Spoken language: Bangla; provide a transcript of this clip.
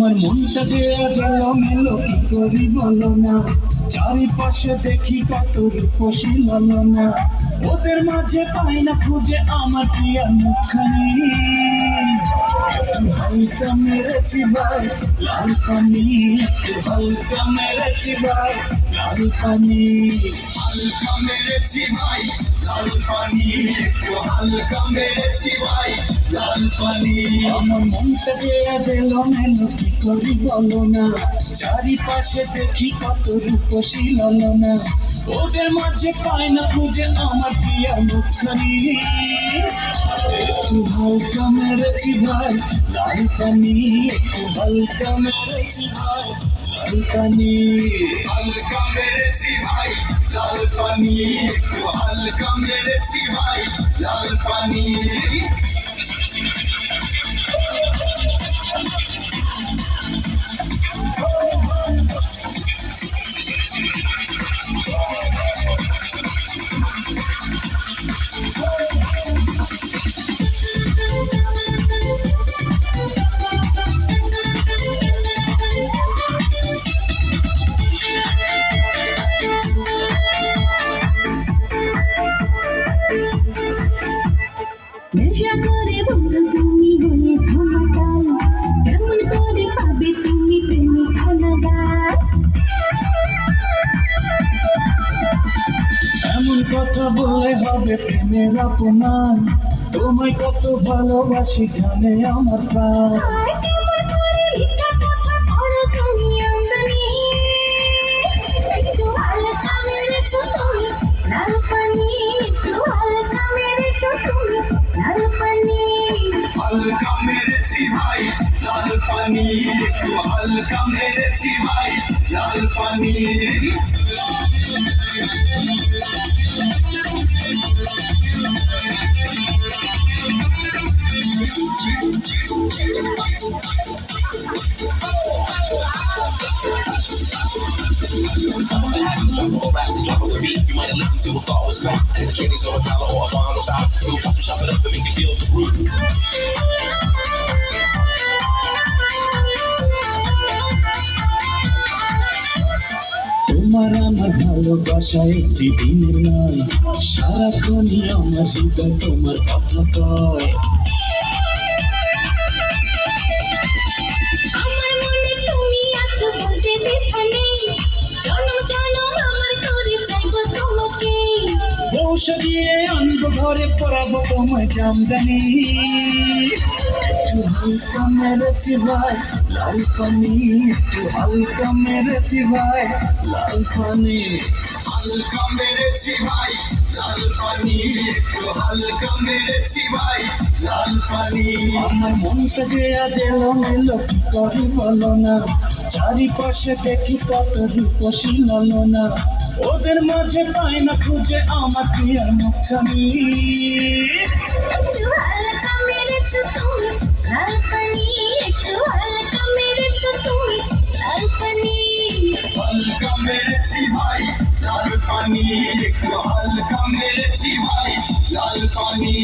আমার মনটা যে আজ এলোমেলো, কি করি বলো না। চারিপাশে দেখি কত রূপসী ললনা, ওদের মাঝে পাই না খুঁজে আমার প্রিয়ার মুখখানি। একটু হালকা মেরেছি ভাই লাল পানি, একটু হালকা মেরেছি ভাই লাল পানি। হালকা মেরেছি ভাই লাল পানি, একটু হালকা মেরেছি ভাই লাল পানি। আমার মনটা যে আজ এলোমেলো, কি করি বলো না। চারিপাশে দেখি কত রূপসী ললনা, ওদের মাঝে পাই না খুঁজে আমার প্রিয়ার মুখখানি। একটু হালকা মেরেছি ভাই লাল পানি, একটু হালকা মেরেছি ভাই লাল পানি। হালকা মেরেছি ভাই লাল পানি, একটু হালকা মেরেছি ভাই লাল পানি। নেশা করে বন্ধু তুমি হয়েছ মাতাল, কেমন করে পাবে তুমি প্রেমিক হানাদার। এমন কথা বললে হবে প্রেমের অপমান, তোমায় কত ভালোবাসি জানে আমার প্রাণ। আর কেমন করে মিথ্যা কথা করো তুমি আমদানি, একটু হালকা মেরেছ তুমি লাল পানি, একটু হালকা মেরেছ তুমি লাল পানি। হালকা মেরেছি ভাই লাল পানি, একটু হালকা মেরেছি ভাই লাল পানি। Jungle rap, jungle beat. You might have listened to a thought was right. And the traders or a dollar or a bond or top. So pop some chop it up and make you feel the groove. তোমার আমার ভালোবাসা একটি দিনের নয়, সারাক্ষণই আমার হৃদয় তোমার কথা কয়। আমার মনে তুমি আছো বলতে দ্বিধা নেই, জনম জনম আমার করে চাইবো তোমাকে। বউ সাজিয়ে আনবো ঘরে, পরাবো তোমায় জামদানি। একটু হালকা মেরেছি ভাই লাল পানি, একটু হালকা মেরেছি ভাই লাল পানি। হালকা মেরেছি ভাই লাল পানি, একটু হালকা মেরেছি ভাই লাল পানি। আমার মনটা যে আজ এলোমেলো, কি করি বলো না। চারিপাশে দেখি কত রূপসী ললনা, ওদের মাঝে পাই না খুঁজে আমার প্রিয়ার মুখখানি। একটু হালকা মেরেছ তুমি লাল পানি, একটু হালকা মেরেছ তুমি লাল পানি। হালকা মেরেছি ভাই লাল পানি, একটু হালকা মেরেছি ভাই লাল পানি।